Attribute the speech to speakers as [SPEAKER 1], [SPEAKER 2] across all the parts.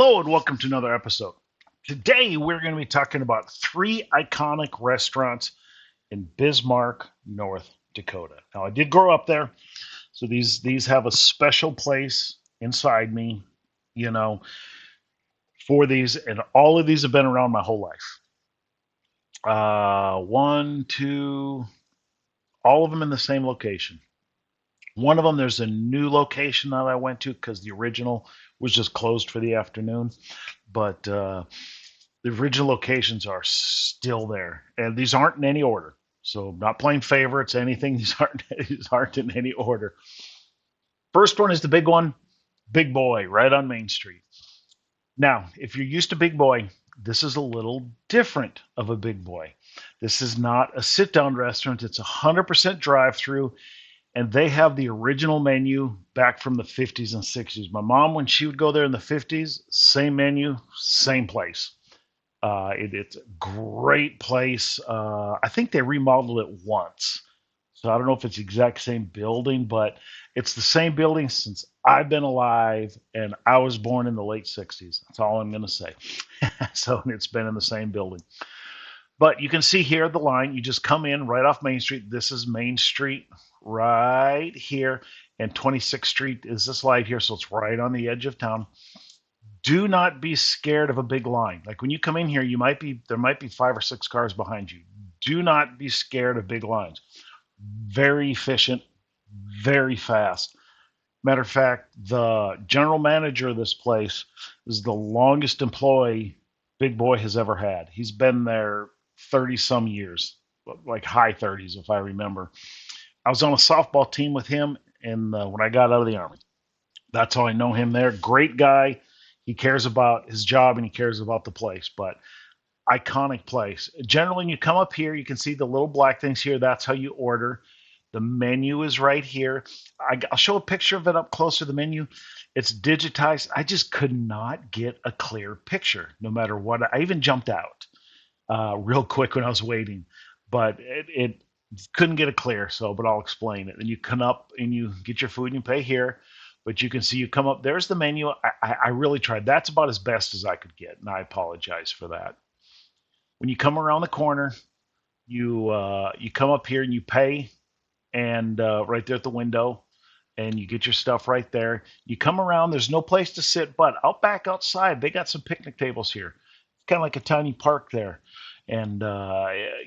[SPEAKER 1] Hello and welcome to another episode. Today we're going to be talking about three iconic restaurants in Bismarck, North Dakota. Now I did grow up there, so these have a special place inside me, you know, for these, and all of these have been around my whole life. One, two, all of them in the same location. One of them, there's a new location that I went to because the original was just closed for the afternoon, but the original locations are still there, and these aren't in any order. So I'm not playing favorites, anything. These aren't in any order. First one is the big one, Big Boy, right on Main Street. Now, if you're used to Big Boy, this is a little different of a Big Boy. This is not a sit-down restaurant. It's 100% drive-through, and they have the original menu back from the 50s and 60s. My mom, when she would go there in the 50s, same menu, same place. It's a great place. I think they remodeled it once. So I don't know if it's the exact same building, but it's the same building since I've been alive, and I was born in the late 60s. That's all I'm going to say. So it's been in the same building. But you can see here the line. You just come in right off Main Street. This is Main Street right here, and 26th Street is this light here, so it's right on the edge of town. Do not be scared of a big line. Like when you come in here, there might be 5 or 6 cars behind you. Do not be scared of big lines. Very efficient, very fast. Matter of fact, the general manager of this place is the longest employee Big Boy has ever had. He's been there 30 some years, like high 30s, if I remember. I was on a softball team with him when I got out of the Army. That's how I know him there. Great guy. He cares about his job and he cares about the place, but iconic place. Generally, when you come up here, you can see the little black things here. That's how you order. The menu is right here. Will show a picture of it up closer. The menu, it's digitized. I just could not get a clear picture, no matter what. I even jumped out real quick when I was waiting, but it couldn't get it clear. So, but I'll explain it. And you come up and you get your food and you pay here. But you can see you come up. There's the menu. I really tried. That's about as best as I could get, and I apologize for that. When you come around the corner, you come up here and you pay, and right there at the window, and you get your stuff right there. You come around. There's no place to sit, but out back outside, they got some picnic tables here. It's kind of like a tiny park there, and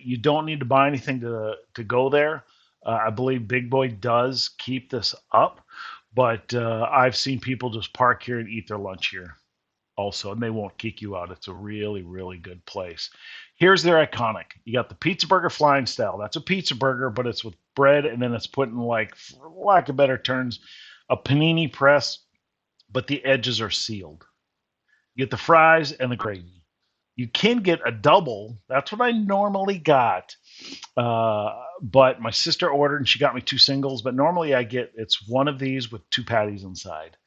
[SPEAKER 1] you don't need to buy anything to go there. I believe Big Boy does keep this up, but I've seen people just park here and eat their lunch here also, and they won't kick you out. It's a really, really good place. Here's their iconic. You got the pizza burger flying style. That's a pizza burger, but it's with bread, and then it's put in, like, for lack of better terms, a panini press, but the edges are sealed. You get the fries and the gravy. You can get a double. That's what I normally got. But my sister ordered and she got me two singles. But normally it's one of these with two patties inside,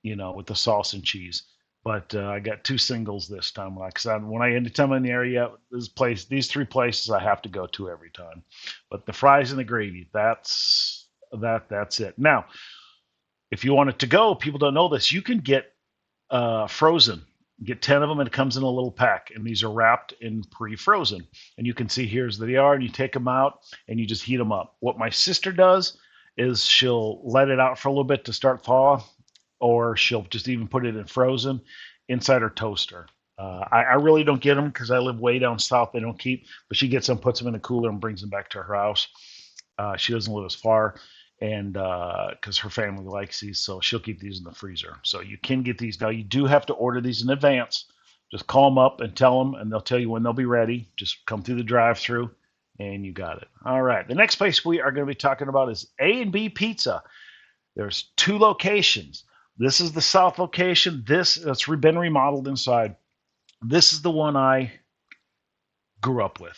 [SPEAKER 1] with the sauce and cheese. But I got two singles this time. Like I said, anytime I'm in the area, these three places I have to go to every time. But the fries and the gravy, that's it. Now, if you want it to go, people don't know this. You can get frozen. Get 10 of them, and it comes in a little pack. And these are wrapped in pre-frozen. And you can see here's they are, and you take them out and you just heat them up. What my sister does is she'll let it out for a little bit to start thaw, or she'll just even put it in frozen inside her toaster. I really don't get them because I live way down south. They don't keep, but she gets them, puts them in a cooler, and brings them back to her house. She doesn't live as far, and because her family likes these, so she'll keep these in the freezer. So you can get these now. You do have to order these in advance. Just call them up and tell them, and they'll tell you when they'll be ready. Just come through the drive-through, and you got it. All right. The next place we are going to be talking about is A&B Pizza. There's two locations. This is the south location. That's been remodeled inside. This is the one I grew up with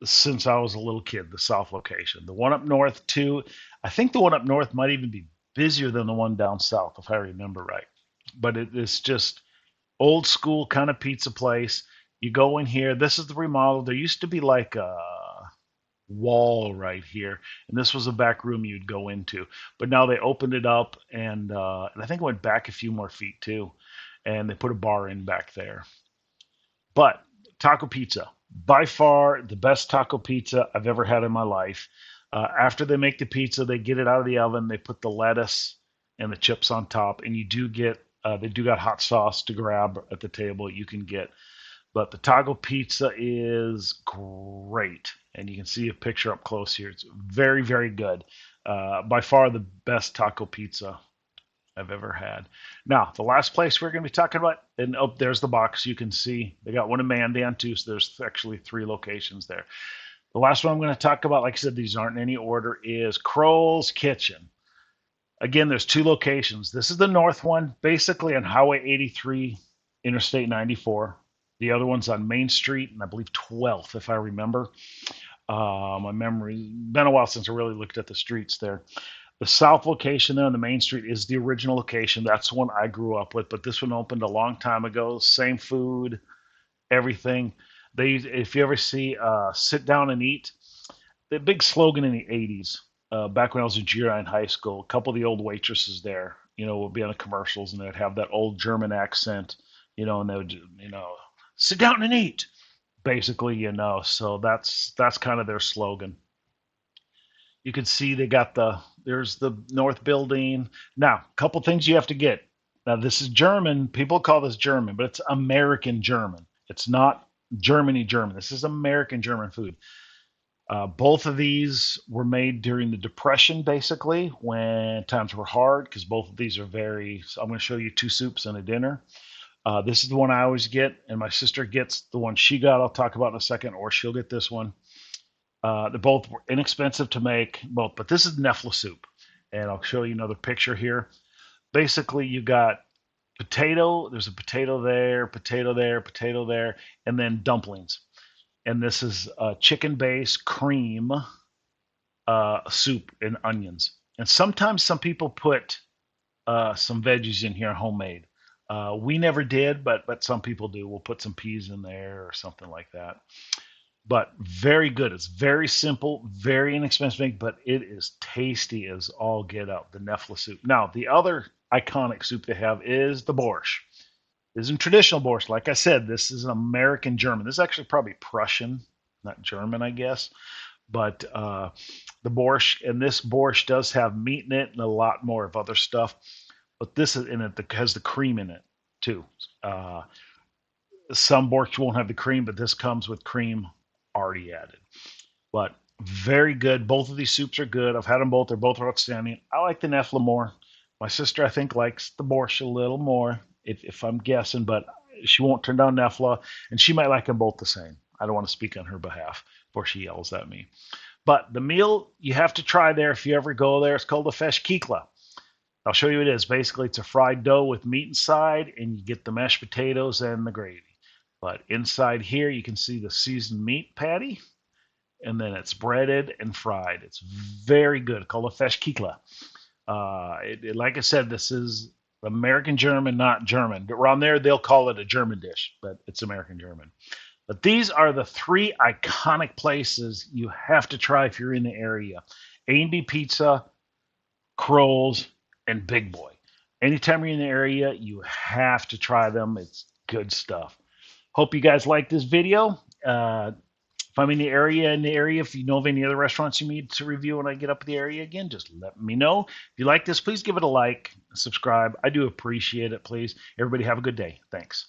[SPEAKER 1] since I was a little kid, the south location. The one up north, too. I think the one up north might even be busier than the one down south, if I remember right. But it is just old school kind of pizza place. You go in here. This is the remodel. There used to be like a wall right here, and this was a back room you'd go into. But now they opened it up, and I think it went back a few more feet too. and they put a bar in back there. But taco pizza, by far the best taco pizza I've ever had in my life. After they make the pizza, they get it out of the oven. They put the lettuce and the chips on top, and you do get they do got hot sauce to grab at the table. You can get, but the taco pizza is great, and you can see a picture up close here. It's very very good. By far the best taco pizza I've ever had. Now, the last place we're going to be talking about, and oh, there's the box. You can see they got one in Mandan too, so there's actually 3 locations there. The last one I'm going to talk about, like I said, these aren't in any order, is Crowell's Kitchen. Again, there's 2 locations. This is the north one, basically on Highway 83, Interstate 94. The other one's on Main Street, and I believe 12th, if I remember. My memory, been a while since I really looked at the streets there. The south location there on the main street is the original location. That's the one I grew up with, but this one opened a long time ago. Same food, everything. They, if you ever see "Sit Down and Eat," the big slogan in the '80s. Back when I was in junior high in high school, a couple of the old waitresses there, would be on the commercials, and they'd have that old German accent, and they would, sit down and eat, basically, So that's kind of their slogan. You can see they got there's the north building. Now, a couple things you have to get. Now, this is German. People call this German, but it's American German. It's not Germany German. This is American German food. Both of these were made during the Depression, basically, when times were hard, because both of these are very. So I'm going to show you 2 soups and a dinner. This is the one I always get, and my sister gets the one she got. I'll talk about in a second, or she'll get this one. They're both inexpensive to make, both, but this is Nefla soup, and I'll show you another picture here. Basically, you got potato. There's a potato there, potato there, potato there, and then dumplings. And this is chicken base cream soup and onions. And sometimes some people put some veggies in here, homemade. We never did, but some people do. We'll put some peas in there or something like that. But very good. It's very simple, very inexpensive, but it is tasty as all get out. The Nefla soup. Now, the other iconic soup they have is the borscht. This isn't traditional borscht. Like I said, this is an American German. This is actually probably Prussian, not German, I guess. But the borscht, and this borscht does have meat in it and a lot more of other stuff. But this is in it that has the cream in it too. Some borscht won't have the cream, but this comes with cream already added. But very good. Both of these soups are good. I've had them both. They're both outstanding. I like the Nefla more. My sister, I think, likes the borscht a little more, if I'm guessing, but she won't turn down Nefla, and she might like them both the same. I don't want to speak on her behalf before she yells at me. But the meal you have to try there if you ever go there, it's called a feshkikla. I'll show you what it is. Basically, it's a fried dough with meat inside, and you get the mashed potatoes and the gravy. But inside here, you can see the seasoned meat patty, and then it's breaded and fried. It's very good. Called a feshkikla. Like I said, this is American German, not German. Around there, they'll call it a German dish, but it's American German. But these are the 3 iconic places you have to try if you're in the area: A&B Pizza, Crowell's, and Big Boy. Anytime you're in the area, you have to try them. It's good stuff. Hope you guys like this video. If I'm in the area, if you know of any other restaurants you need to review when I get up in the area again, just let me know. If you like this, please give it a like, subscribe. I do appreciate it, please. Everybody have a good day. Thanks.